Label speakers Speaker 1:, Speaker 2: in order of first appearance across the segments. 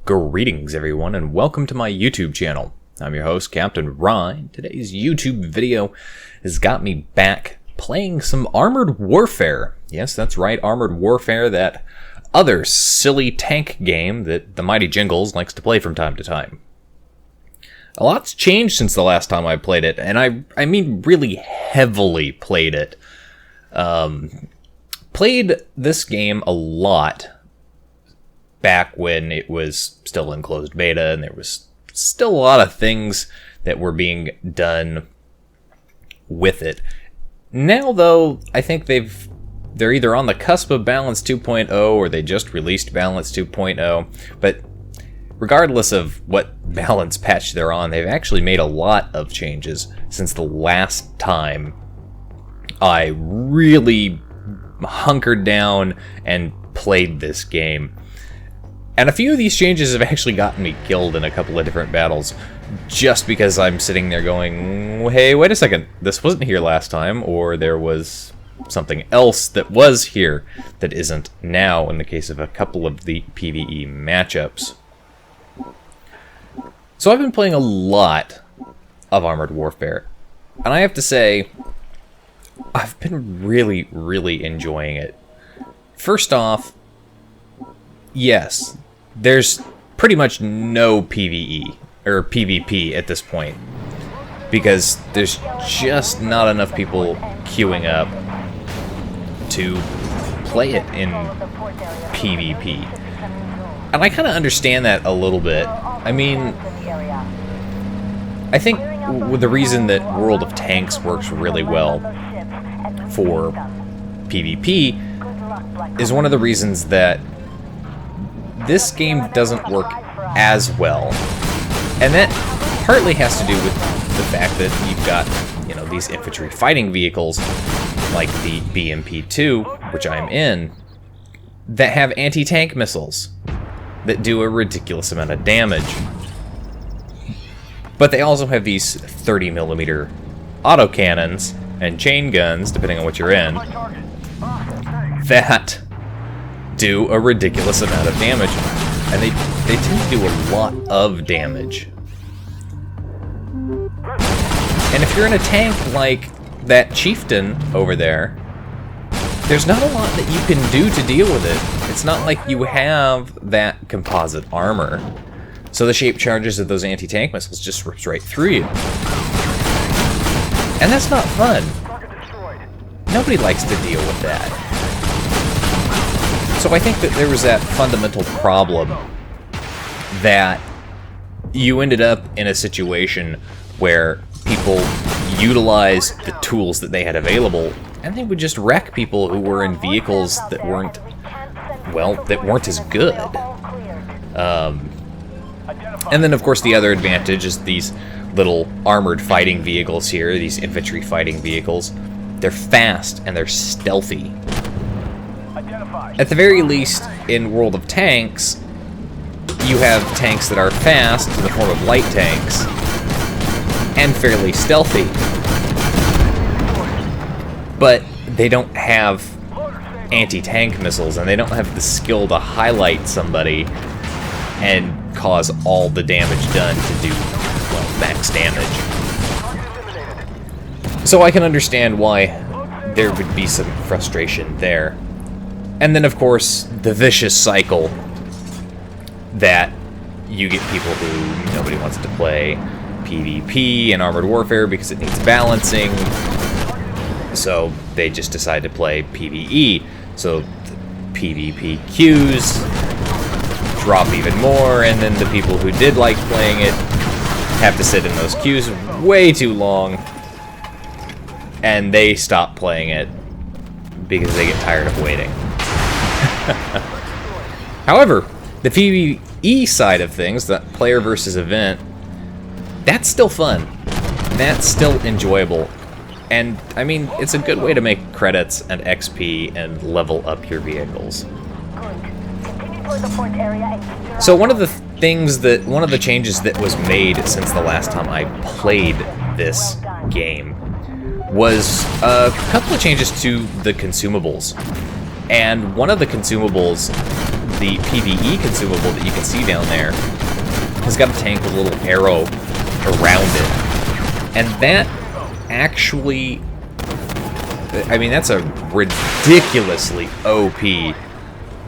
Speaker 1: Greetings everyone and welcome to my YouTube channel. I'm your host, Captain Ryan. Today's YouTube video has got me back playing some Armored Warfare. Yes, that's right, Armored Warfare, that other silly tank game that the Mighty Jingles likes to play from time to time. A lot's changed since the last time I played it, and I mean really heavily played it. Played this game a lot back when it was still in closed beta and there was still a lot of things that were being done with it. Now, though, I think they're either on the cusp of Balance 2.0 or they just released Balance 2.0, but regardless of what balance patch they're on, they've actually made a lot of changes since the last time I really hunkered down and played this game. And a few of these changes have actually gotten me killed in a couple of different battles, just because I'm sitting there going, hey, wait a second, this wasn't here last time, or there was something else that was here that isn't now in the case of a couple of the PvE matchups. So I've been playing a lot of Armored Warfare, and I have to say, I've been really, really enjoying it. First off, yes, there's pretty much no PvE, or PvP at this point, because there's just not enough people queuing up to play it in PvP. And I kind of understand that a little bit. I mean, I think the reason that World of Tanks works really well for PvP is one of the reasons that this game doesn't work as well. And that partly has to do with the fact that you've got, these infantry fighting vehicles like the BMP-2, which I'm in, that have anti-tank missiles that do a ridiculous amount of damage. But they also have these 30mm autocannons and chain guns, depending on what you're in, that do a ridiculous amount of damage, and they tend to do a lot of damage. And if you're in a tank like that chieftain over there, there's not a lot that you can do to deal with it. It's not like you have that composite armor, so the shape charges of those anti-tank missiles just rips right through you. And that's not fun. Nobody likes to deal with that. So I think that there was that fundamental problem that you ended up in a situation where people utilized the tools that they had available, and they would just wreck people who were in vehicles that weren't as good. And then, of course, the other advantage is these little armored fighting vehicles here, these infantry fighting vehicles. They're fast and they're stealthy. At the very least, in World of Tanks, you have tanks that are fast in the form of light tanks and fairly stealthy. But they don't have anti-tank missiles, and they don't have the skill to highlight somebody and cause all the damage done to do, max damage. So I can understand why there would be some frustration there. And then, of course, the vicious cycle that you get people who nobody wants to play PvP and Armored Warfare because it needs balancing, so they just decide to play PvE. So the PvP queues drop even more, and then the people who did like playing it have to sit in those queues way too long, and they stop playing it because they get tired of waiting. However, the PvE side of things, that player versus event, that's still fun. That's still enjoyable. And, I mean, it's a good way to make credits and XP and level up your vehicles. So one of the changes that was made since the last time I played this game was a couple of changes to the consumables. And one of the consumables the PvE consumable that you can see down there has got a tank with a little arrow around it. And that actually, I mean, that's a ridiculously OP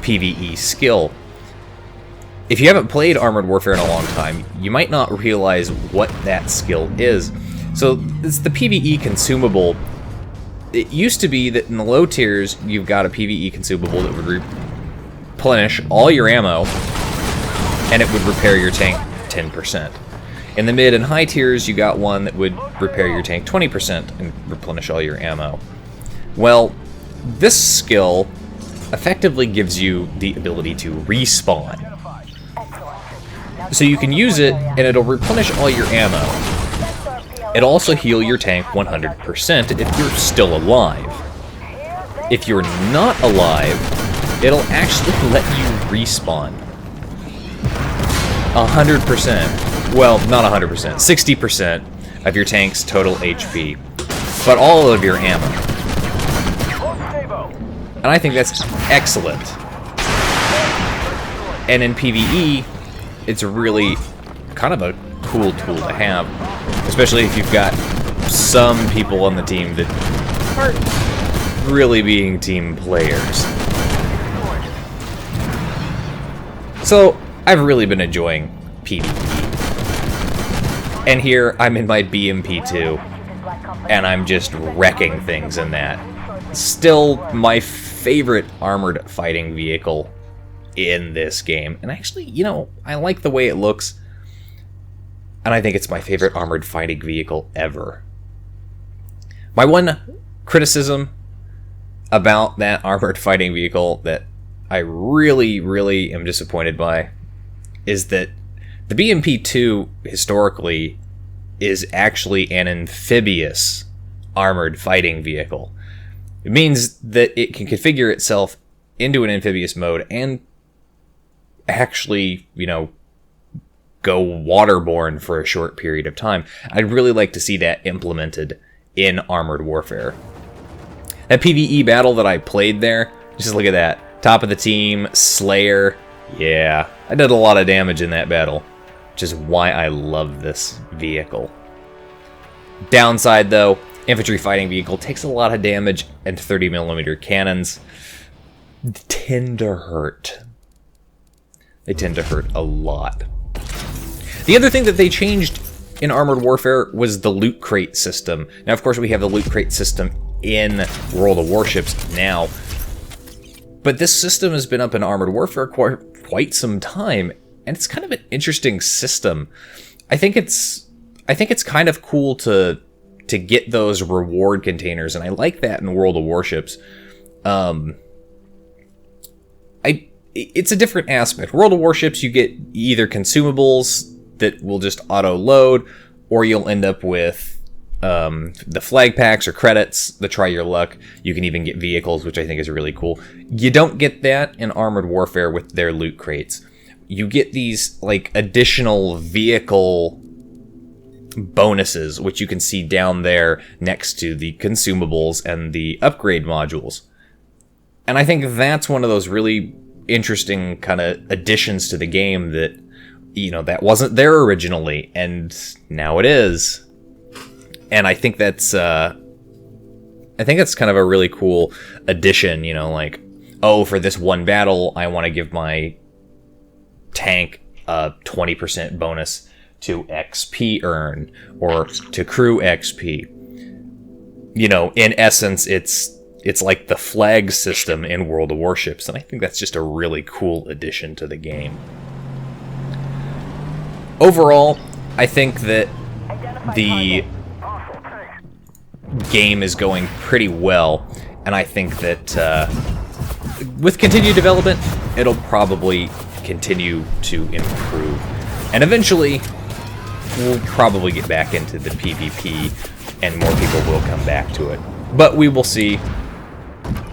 Speaker 1: PvE skill. If you haven't played Armored Warfare in a long time, you might not realize what that skill is. So it's the PvE consumable. It used to be that in the low tiers, you've got a PvE consumable that would replenish all your ammo, and it would repair your tank 10%. In the mid and high tiers, you got one that would repair your tank 20% and replenish all your ammo. Well, this skill effectively gives you the ability to respawn. So you can use it, and it'll replenish all your ammo. It'll also heal your tank 100% if you're still alive. If you're not alive, it'll actually let you respawn. 100%. Well, not 100%. 60% of your tank's total HP. But all of your ammo. And I think that's excellent. And in PvE, it's really kind of a cool tool to have, especially if you've got some people on the team that aren't really being team players. So, I've really been enjoying PvE. And here, I'm in my BMP2, and I'm just wrecking things in that. Still my favorite armored fighting vehicle in this game. And actually, you know, I like the way it looks. And I think it's my favorite armored fighting vehicle ever. My one criticism about that armored fighting vehicle that I really, really am disappointed by is that the BMP-2 historically is actually an amphibious armored fighting vehicle. It means that it can configure itself into an amphibious mode and actually, you know, go waterborne for a short period of time. I'd really like to see that implemented in Armored Warfare. That PvE battle that I played there, just look at that. Top of the team, Slayer. Yeah, I did a lot of damage in that battle, which is why I love this vehicle. Downside, though, infantry fighting vehicle takes a lot of damage, and 30mm cannons tend to hurt. They tend to hurt a lot. The other thing that they changed in Armored Warfare was the loot crate system. Now, of course, we have the loot crate system in World of Warships now, but this system has been up in Armored Warfare quite some time, and it's kind of an interesting system. I think it's kind of cool to get those reward containers, and I like that in World of Warships. It's a different aspect. World of Warships, you get either consumables that will just auto-load, or you'll end up with the flag packs or credits that try your luck. You can even get vehicles, which I think is really cool. You don't get that in Armored Warfare with their loot crates. You get these like additional vehicle bonuses, which you can see down there next to the consumables and the upgrade modules. And I think that's one of those really interesting kind of additions to the game that, you know, that wasn't there originally, and now it is. And I think that's kind of a really cool addition, you know, like, oh, for this one battle, I want to give my tank a 20% bonus to XP earn, or to crew XP. You know, in essence, it's like the flag system in World of Warships, and I think that's just a really cool addition to the game. Overall, I think that the game is going pretty well, and I think that with continued development, it'll probably continue to improve. And eventually, we'll probably get back into the PvP, and more people will come back to it. But we will see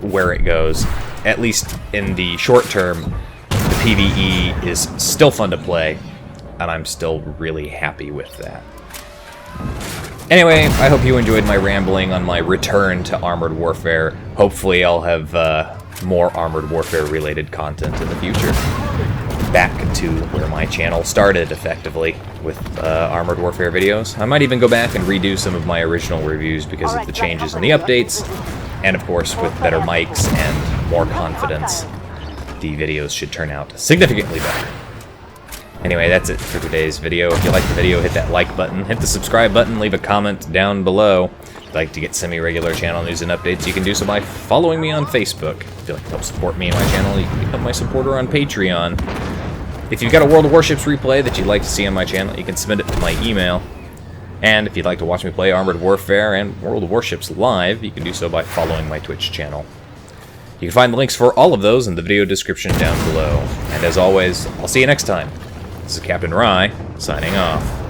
Speaker 1: where it goes. At least in the short term, the PvE is still fun to play, and I'm still really happy with that. Anyway, I hope you enjoyed my rambling on my return to Armored Warfare. Hopefully I'll have more Armored Warfare related content in the future. Back to where my channel started, effectively, with Armored Warfare videos. I might even go back and redo some of my original reviews because of the changes in the updates, and of course, with better mics and more confidence, the videos should turn out significantly better. Anyway, that's it for today's video. If you liked the video, hit that like button, hit the subscribe button, leave a comment down below. If you'd like to get semi-regular channel news and updates, you can do so by following me on Facebook. If you'd like to help support me and my channel, you can become my supporter on Patreon. If you've got a World of Warships replay that you'd like to see on my channel, you can submit it to my email. And if you'd like to watch me play Armored Warfare and World of Warships live, you can do so by following my Twitch channel. You can find the links for all of those in the video description down below. And as always, I'll see you next time. This is Captain Rye, signing off.